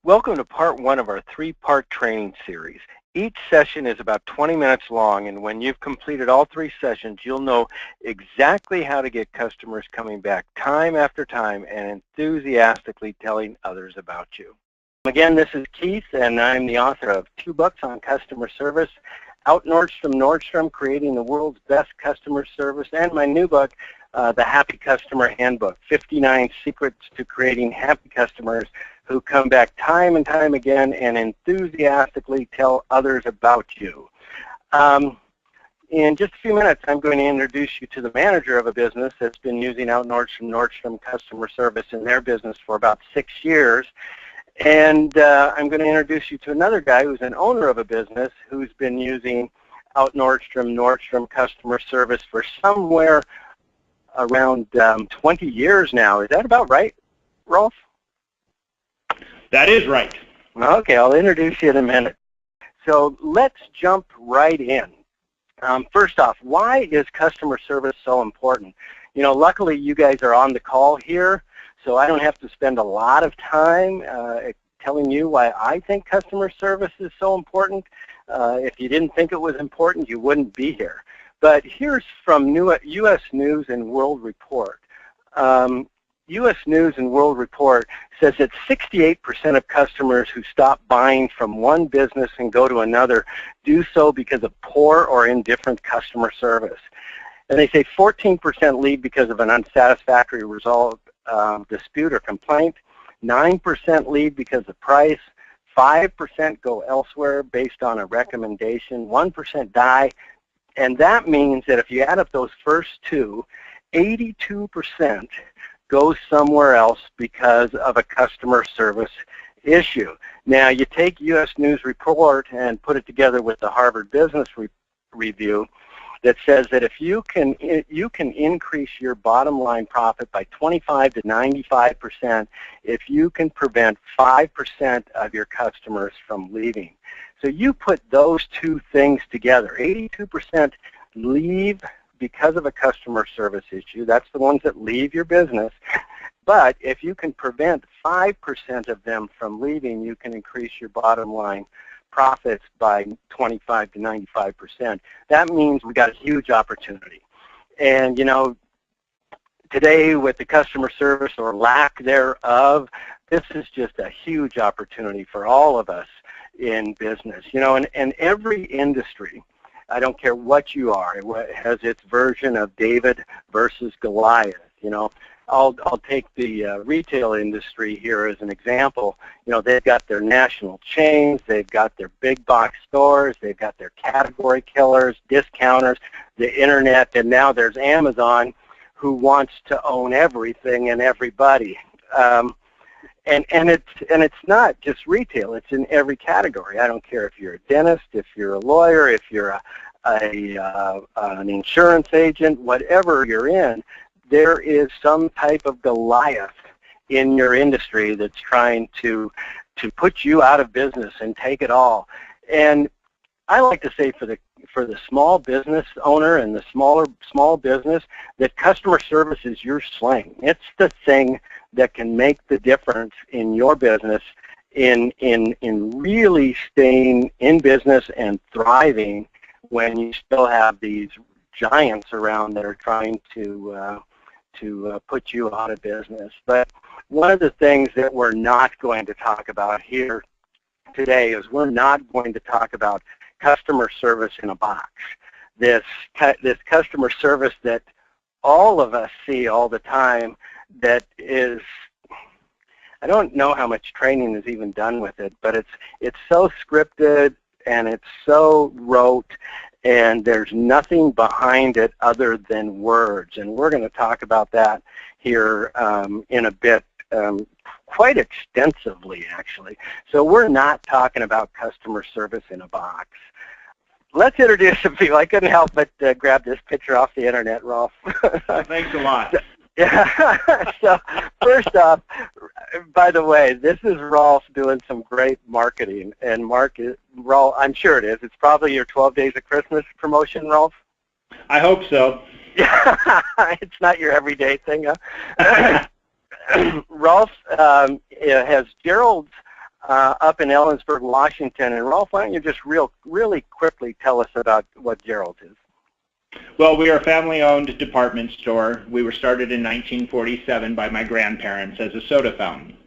Welcome to part one of our three-part training series. Each session is about 20 minutes long, and when you've completed all three sessions, you'll know exactly how to get customers coming back time after time and enthusiastically telling others about you. Again, this is Keith, and I'm the author of 2 books on customer service, Out-Nordstrom, Creating the World's Best Customer Service, and my new book, The Happy Customer Handbook, 59 Secrets to Creating Happy Customers who come back time and time again and enthusiastically tell others about you. In just a few minutes, I'm going to introduce you to the manager of a business that's been using Out-Nordstrom customer service in their business for about 6 years. And I'm going to introduce you to another guy who's an owner of a business who's been using Nordstrom customer service for somewhere around 20 years now. Is that about right, Rolf? That is right. Okay, I'll introduce you in a minute. So let's jump right in. First off, why is customer service so important? You know, luckily you guys are on the call here, so I don't have to spend a lot of time telling you why I think customer service is so important. If you didn't think it was important, you wouldn't be here. But here's from U.S. News and World Report. U.S. News and World Report says that 68% of customers who stop buying from one business and go to another do so because of poor or indifferent customer service. And they say 14% leave because of an unsatisfactory result, dispute, or complaint. 9% leave because of price. 5% go elsewhere based on a recommendation. 1% die. And that means that if you add up those first two, 82% go somewhere else because of a customer service issue. Now, you take U.S. News Report and put it together with the Harvard Business Review that says that if you can increase your bottom line profit by 25 to 95% if you can prevent 5% of your customers from leaving. So you put those two things together. 82% leave because of a customer service issue. That's the ones that leave your business. But if you can prevent 5% of them from leaving, you can increase your bottom line profits by 25 to 95%. That means we got a huge opportunity. And, you know, today with the customer service or lack thereof, this is just a huge opportunity for all of us in business. You know, and every industry, I don't care what you are, it has its version of David versus Goliath. You know, I'll take the retail industry here as an example. You know, they've got their national chains, they've got their big box stores, they've got their category killers, discounters, the internet, and now there's Amazon, who wants to own everything and everybody. And it's not just retail, it's in every category. I don't care if you're a dentist, if you're a lawyer, if you're an insurance agent, whatever you're in, there is some type of Goliath in your industry that's trying to put you out of business and take it all. And I like to say for the small business owner and the small business that customer service is your SLING. It's the thing that can make the difference in your business in really staying in business and thriving when you still have these giants around that are trying to put you out of business. But one of the things that we're not going to talk about here today is we're not going to talk about customer service in a box. This customer service that all of us see all the time that is, I don't know how much training is even done with it, but it's so scripted and it's so rote and there's nothing behind it other than words. And we're going to talk about that here in a bit, quite extensively actually. So we're not talking about customer service in a box. Let's introduce some people. I couldn't help but grab this picture off the internet, Rolf. Thanks a lot. Yeah. So first off, by the way, this is Rolf doing some great marketing. And Rolf, I'm sure it is. It's probably your 12 Days of Christmas promotion, Rolf? I hope so. Yeah. It's not your everyday thing, huh? Rolf has Jerrol's up in Ellensburg, Washington. And Rolf, why don't you just really quickly tell us about what Jerrol is? Well, we are a family-owned department store. We were started in 1947 by my grandparents as a soda fountain.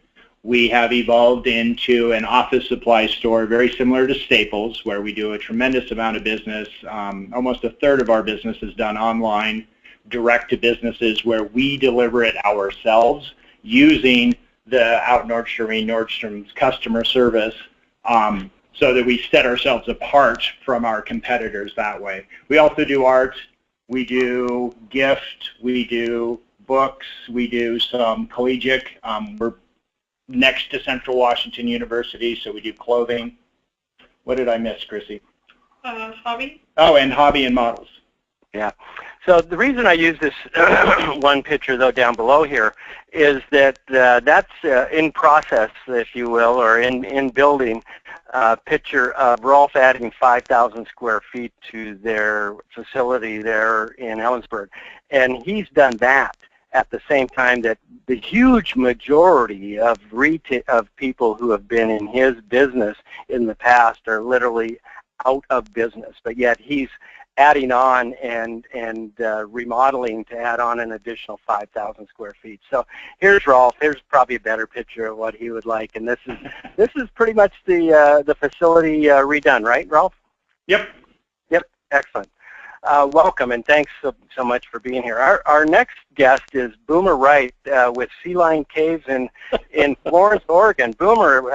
We have evolved into an office supply store very similar to Staples, where we do a tremendous amount of business. Almost a third of our business is done online, direct to businesses, where we deliver it ourselves using the Out-Nordstrom's customer service, so that we set ourselves apart from our competitors that way. We also do art, we do gift, we do books, we do some collegiate. We're next to Central Washington University, so we do clothing. What did I miss, Chrissy? Hobby. Oh, and hobby and models. Yeah. So the reason I use this one picture, though, down below here is that that's in process, if you will, or in building, picture of Rolf adding 5,000 square feet to their facility there in Ellensburg. And he's done that at the same time that the huge majority of people who have been in his business in the past are literally out of business. But yet he's adding on and remodeling to add on an additional 5,000 square feet. So here's Rolf. Here's probably a better picture of what he would like. And this is pretty much the facility redone, right, Rolf? Yep. Yep. Excellent. Welcome, and thanks so much for being here. Our next guest is Boomer Wright with SLING Caves in Florence, Oregon. Boomer,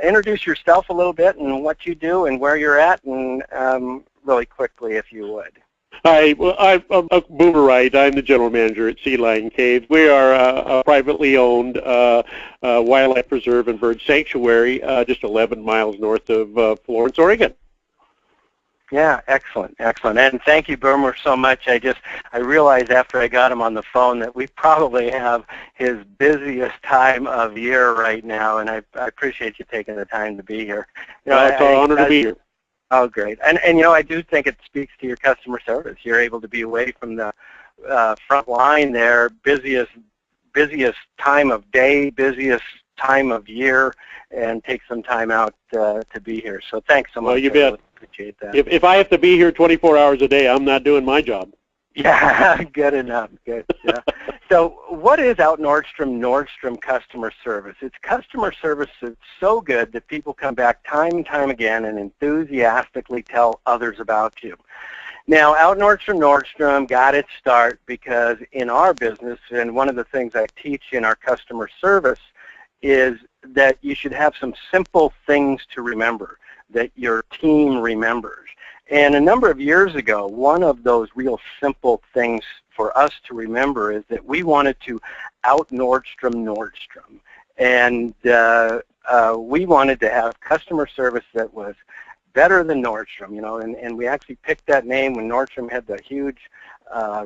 introduce yourself a little bit and what you do and where you're at, and really quickly, if you would. Hi, well, I'm Boomer Wright. I'm the general manager at SLING Caves. We are a privately owned wildlife preserve and bird sanctuary just 11 miles north of Florence, Oregon. Yeah, excellent, excellent. And thank you, Boomer, so much. I realized after I got him on the phone that we probably have his busiest time of year right now, and I appreciate you taking the time to be here. You know, it's an honor to be here. Oh, great. And you know, I do think it speaks to your customer service. You're able to be away from the front line there, busiest time of day, busiest time of year, and take some time out to be here. So thanks so much. Well, you bet. Really appreciate that. If I have to be here 24 hours a day, I'm not doing my job. Yeah, good enough. Good. Yeah. So what is Out-Nordstrom customer service? It's customer service that's so good that people come back time and time again and enthusiastically tell others about you. Now, Out-Nordstrom got its start because in our business, and one of the things I teach in our customer service is that you should have some simple things to remember that your team remembers. And a number of years ago, one of those real simple things for us to remember is that we wanted to Out-Nordstrom. And we wanted to have customer service that was better than Nordstrom, you know, and we actually picked that name when Nordstrom had the huge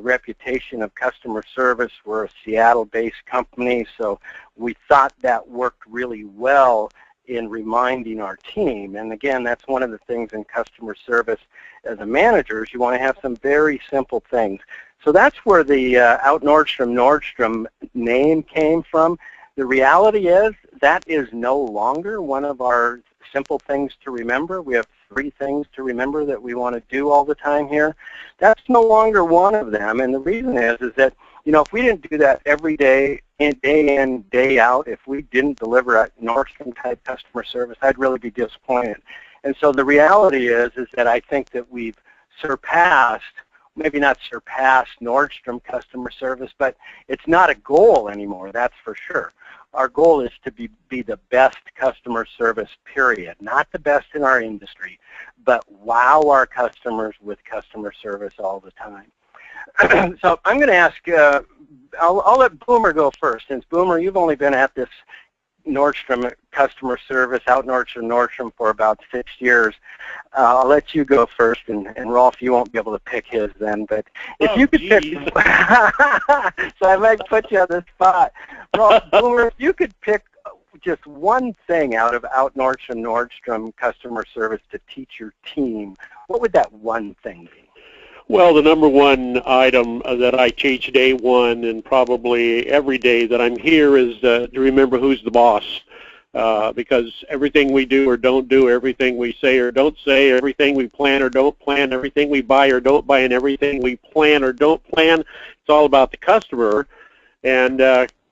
reputation of customer service. We're a Seattle-based company, so we thought that worked really well in reminding our team. And again, that's one of the things in customer service as a manager is you want to have some very simple things. So that's where the Out-Nordstrom name came from. The reality is that is no longer one of our simple things to remember. We have 3 things to remember that we want to do all the time here. That's no longer one of them. And the reason is that, you know, if we didn't do that every day in, day out, if we didn't deliver a Nordstrom-type customer service, I'd really be disappointed. And so the reality is that I think that we've surpassed, maybe not surpassed Nordstrom customer service, but it's not a goal anymore, that's for sure. Our goal is to be the best customer service, period. Not the best in our industry, but wow our customers with customer service all the time. So I'm going to ask, I'll let Boomer go first. Since Boomer, you've only been at this Nordstrom customer service, Out-Nordstrom for about 6 years. I'll let you go first, and Rolf, you won't be able to pick his then. But if you could pick, so I might put you on the spot. Rolf, Boomer, if you could pick just one thing out of Out-Nordstrom customer service to teach your team, what would that one thing be? Well, the number one item that I teach day one and probably every day that I'm here is to remember who's the boss. because everything we do or don't do, everything we say or don't say, everything we plan or don't plan, everything we buy or don't buy, and everything we plan or don't plan, it's all about the customer. And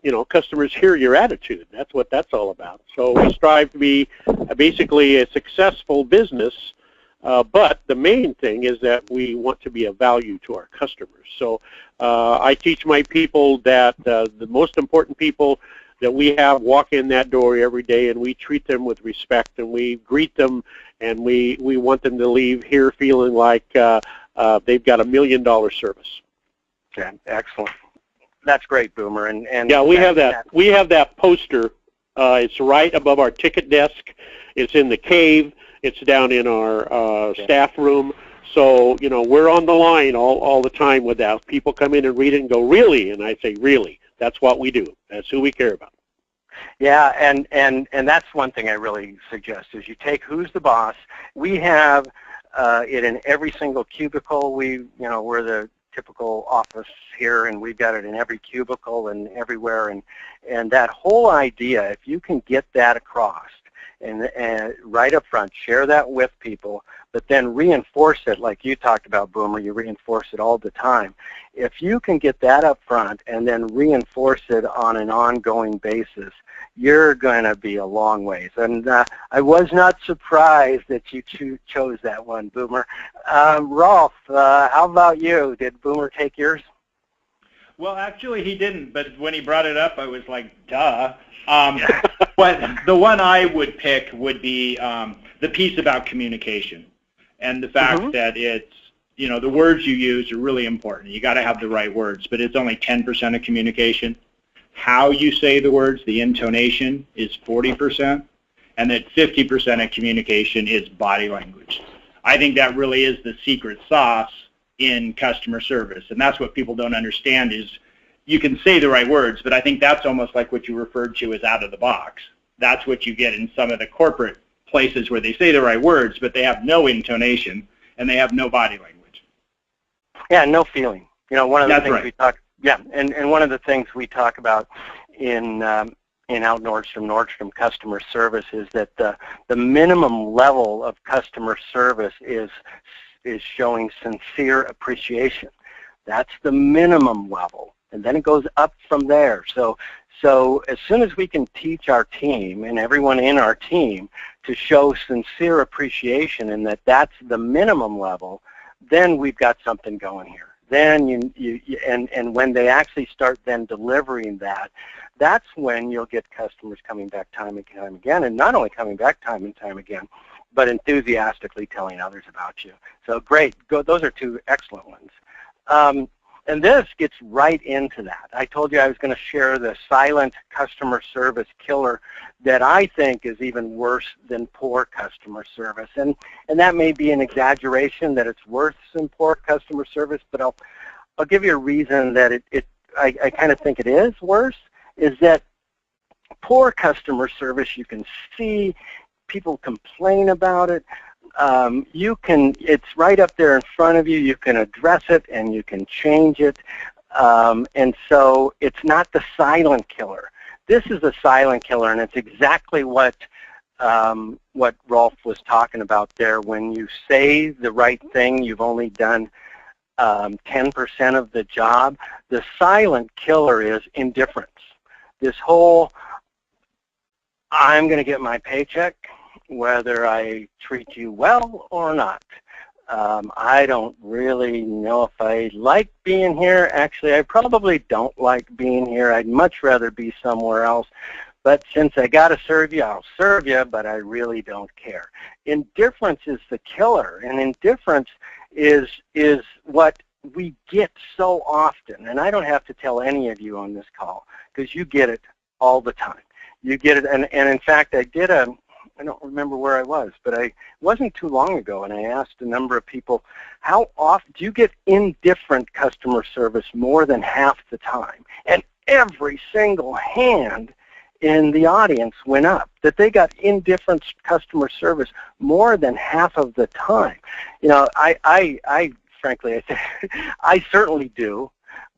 you know, customers hear your attitude. That's what that's all about. So we strive to be basically a successful business, but the main thing is that we want to be of value to our customers. So I teach my people that the most important people that we have walk in that door every day, and we treat them with respect, and we greet them, and we want them to leave here feeling like they've got $1 million service. Okay, excellent. That's great, Boomer. And yeah, we have that. We have that poster. It's right above our ticket desk. It's in the cave. It's down in our staff room. So, you know, we're on the line all the time with that. People come in and read it and go, really? And I say, really? That's what we do. That's who we care about. Yeah, and that's one thing I really suggest is you take Who's the Boss. We have it in every single cubicle. We're the typical office here, and we've got it in every cubicle and everywhere. And that whole idea, if you can get that across, and right up front, share that with people, but then reinforce it like you talked about, Boomer. You reinforce it all the time. If you can get that up front and then reinforce it on an ongoing basis, you're going to be a long ways. And I was not surprised that you chose that one, Boomer. Rolf, how about you? Did Boomer take yours? Well, actually, he didn't, but when he brought it up, I was like, duh. But the one I would pick would be the piece about communication, and the fact that it's, you know, the words you use are really important. You got to have the right words, but it's only 10% of communication. How you say the words, the intonation, is 40%, and that 50% of communication is body language. I think that really is the secret sauce in customer service, and that's what people don't understand is you can say the right words, but I think that's almost like what you referred to as out of the box. That's what you get in some of the corporate places where they say the right words, but they have no intonation and they have no body language. Yeah, no feeling. You know, one of the that's things right. we talk. Yeah, and one of the things we talk about in Out-Nordstrom customer service is that the minimum level of customer service is showing sincere appreciation. That's the minimum level, and then it goes up from there. So as soon as we can teach our team and everyone in our team to show sincere appreciation and that's the minimum level, then we've got something going here. Then and when they actually start then delivering that, that's when you'll get customers coming back time and time again, and not only coming back time and time again, but enthusiastically telling others about you. So great. Those are two excellent ones. And this gets right into that. I told you I was going to share the silent customer service killer that I think is even worse than poor customer service. And that may be an exaggeration that it's worse than poor customer service, but I'll give you a reason that I kind of think it is worse, is that poor customer service, you can see people complain about it. It's right up there in front of you. You can address it and you can change it. And so it's not the silent killer. This is a silent killer, and it's exactly what Rolf was talking about there. When you say the right thing, you've only done 10% of the job. The silent killer is indifference. This whole, I'm going to get my paycheck whether I treat you well or not. I don't really know if I like being here. Actually, I probably don't like being here. I'd much rather be somewhere else. But since I got to serve you, I'll serve you, but I really don't care. Indifference is the killer, and indifference is what we get so often. And I don't have to tell any of you on this call because you get it all the time. You get it, and in fact, I don't remember where I was, but it wasn't too long ago, and I asked a number of people, how often do you get indifferent customer service more than half the time? And every single hand in the audience went up, that they got indifferent customer service more than half of the time. You know, I frankly, I certainly do,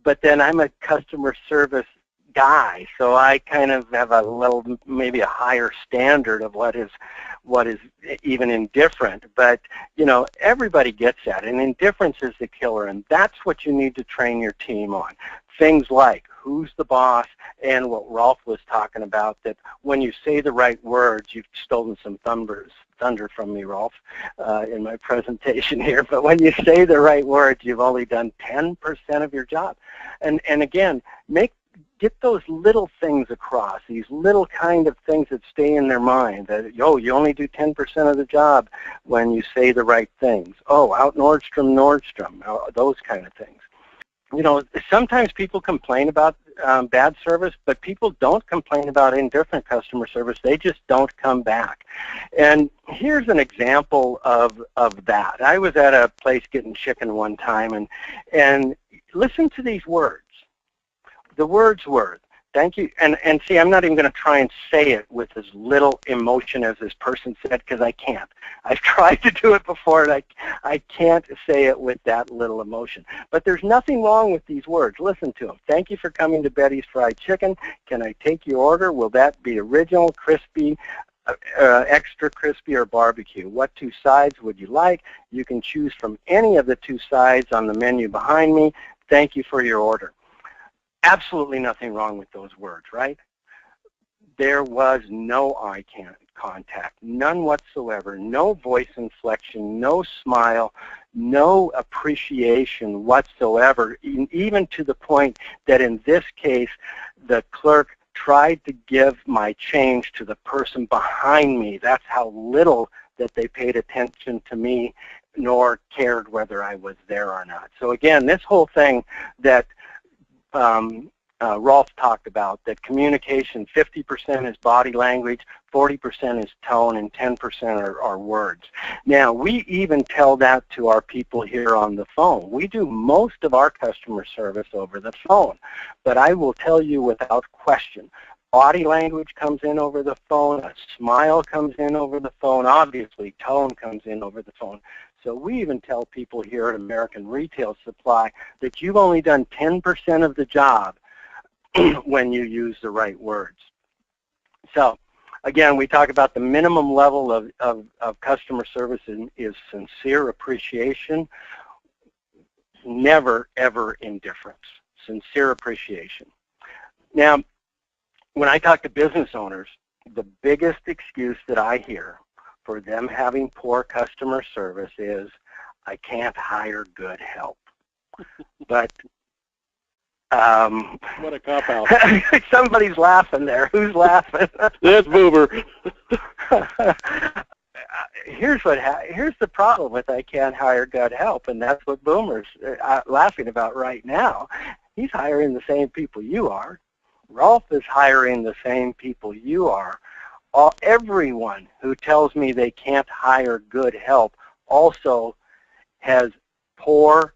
but then I'm a customer service guy, so I kind of have a little, maybe a higher standard of what is even indifferent. But, you know, everybody gets that, and indifference is the killer, and that's what you need to train your team on. Things like who's the boss, and what Rolf was talking about, that when you say the right words, you've stolen some thunder from me, Rolf, in my presentation here, but when you say the right words, you've only done 10% of your job. And again, get those little things across, these little kind of things that stay in their mind, that, oh, you only do 10% of the job when you say the right things. Oh, Out-Nordstrom, those kind of things. You know, sometimes people complain about bad service, but people don't complain about indifferent customer service. They just don't come back. And here's an example of that. I was at a place getting chicken one time, and listen to these words. The words were, thank you, and see, I'm not even going to try and say it with as little emotion as this person said, because I can't. I've tried to do it before, and I can't say it with that little emotion. But there's nothing wrong with these words. Listen to them. Thank you for coming to Betty's Fried Chicken. Can I take your order? Will that be original, crispy, extra crispy, or barbecue? What 2 sides would you like? You can choose from any of the 2 sides on the menu behind me. Thank you for your order. Absolutely nothing wrong with those words, right? There was no eye contact, none whatsoever, no voice inflection, no smile, no appreciation whatsoever, even to the point that in this case, the clerk tried to give my change to the person behind me. That's how little that they paid attention to me, nor cared whether I was there or not. So again, this whole thing that Rolf talked about, that communication, 50% is body language, 40% is tone, and 10% are words. Now, we even tell that to our people here on the phone. We do most of our customer service over the phone, but I will tell you without question, body language comes in over the phone, a smile comes in over the phone, obviously tone comes in over the phone. So we even tell people here at American Retail Supply that you've only done 10% of the job when you use the right words. So again, we talk about the minimum level of customer service is sincere appreciation, never, ever indifference, sincere appreciation. Now, when I talk to business owners, the biggest excuse that I hear for them having poor customer service is, I can't hire good help. But what a cop-out. Somebody's laughing there. Who's laughing? That's Boomer. Here's the problem with I can't hire good help, and that's what Boomer's laughing about right now. He's hiring the same people you are. Rolf is hiring the same people you are. Everyone who tells me they can't hire good help also has poor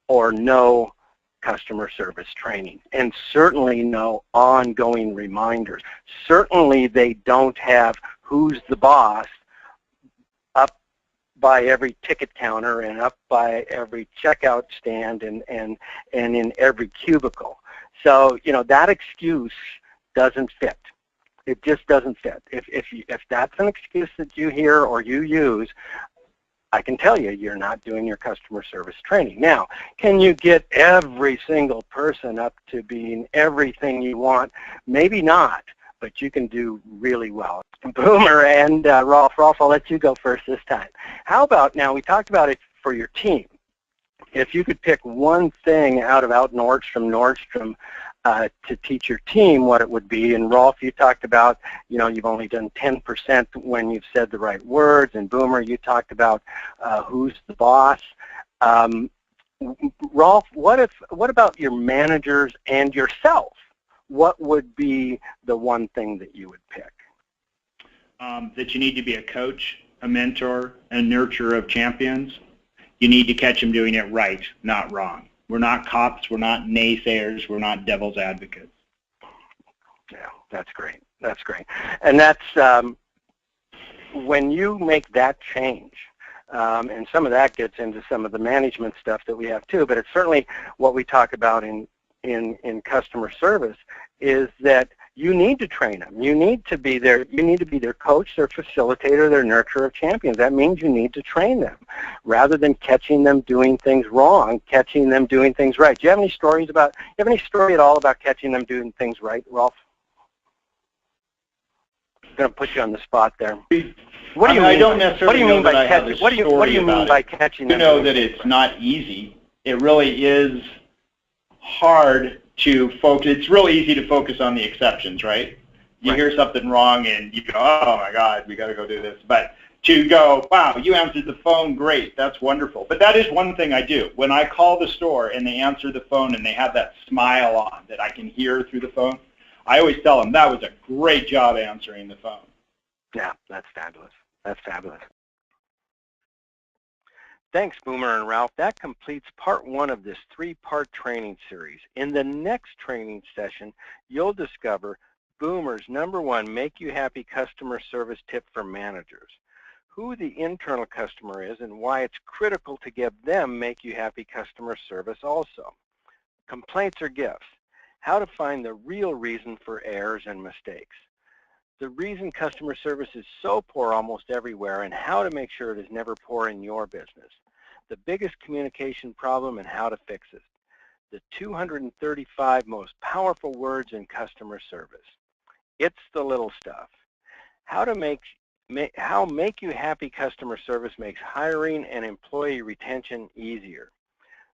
or no customer service training, and certainly no ongoing reminders. Certainly they don't have who's the boss up by every ticket counter and up by every checkout stand and in every cubicle. So, you know, that excuse doesn't fit. It just doesn't fit. If that's an excuse that you hear or you use, I can tell you, you're not doing your customer service training. Now, can you get every single person up to being everything you want? Maybe not, but you can do really well. Boomer and Rolf, I'll let you go first this time. How about now, we talked about it for your team. If you could pick one thing out of Nordstrom to teach your team, what it would be. And Rolf, you talked about, you know, you've only done 10% when you've said the right words. And Boomer, you talked about who's the boss. Rolf, what about your managers and yourself? What would be the one thing that you would pick? That you need to be a coach, a mentor, a nurturer of champions. You need to catch them doing it right, not wrong. We're not cops, we're not naysayers, we're not devil's advocates. Yeah, that's great. That's great. And that's when you make that change, and some of that gets into some of the management stuff that we have too, but it's certainly what we talk about in customer service is that you need to train them. You need to be their coach, their facilitator, their nurturer of champions. That means you need to train them rather than catching them doing things wrong, catching them doing things right. Do you have any story at all about catching them doing things right, Rolf? I'm going to put you on the spot there. What do you mean? I don't necessarily know that I have a story about it. What do you mean by catching them? You know that it's not easy. It really is hard to focus. It's really easy to focus on the exceptions, right? You hear something wrong and you go, oh my God, we got to go do this. But to go, wow, you answered the phone, great, that's wonderful. But that is one thing I do. When I call the store and they answer the phone and they have that smile on that I can hear through the phone, I always tell them that was a great job answering the phone. Yeah, that's fabulous. That's fabulous. Thanks, Boomer and Ralph. That completes part 1 of this 3-part training series. In the next training session, you'll discover Boomer's #1 Make You Happy customer service tip for managers, who the internal customer is and why it's critical to give them Make You Happy customer service also. Complaints or gifts, how to find the real reason for errors and mistakes. The reason customer service is so poor almost everywhere and how to make sure it is never poor in your business. The biggest communication problem and how to fix it. The 235 most powerful words in customer service. It's the little stuff. How Make You Happy customer service makes hiring and employee retention easier.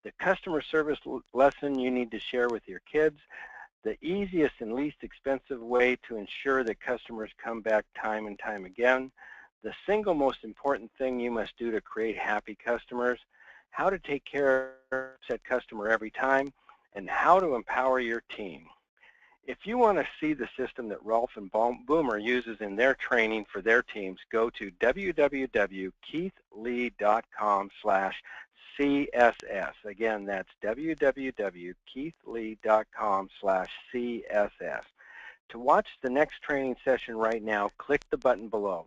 The customer service lesson you need to share with your kids. The easiest and least expensive way to ensure that customers come back time and time again. The single most important thing you must do to create happy customers. How to take care of that customer every time. And how to empower your team. If you want to see the system that Rolf and Boomer uses in their training for their teams, go to www.keithlee.com/CSS. Again, that's www.keithlee.com/CSS. To watch the next training session right now, click the button below.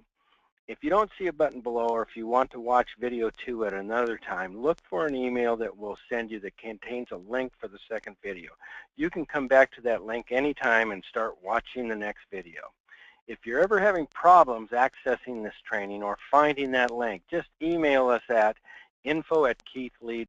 If you don't see a button below, or if you want to watch video 2 at another time, look for an email that we'll send you that contains a link for the second video. You can come back to that link anytime and start watching the next video. If you're ever having problems accessing this training or finding that link, just email us at info@keithlee.com.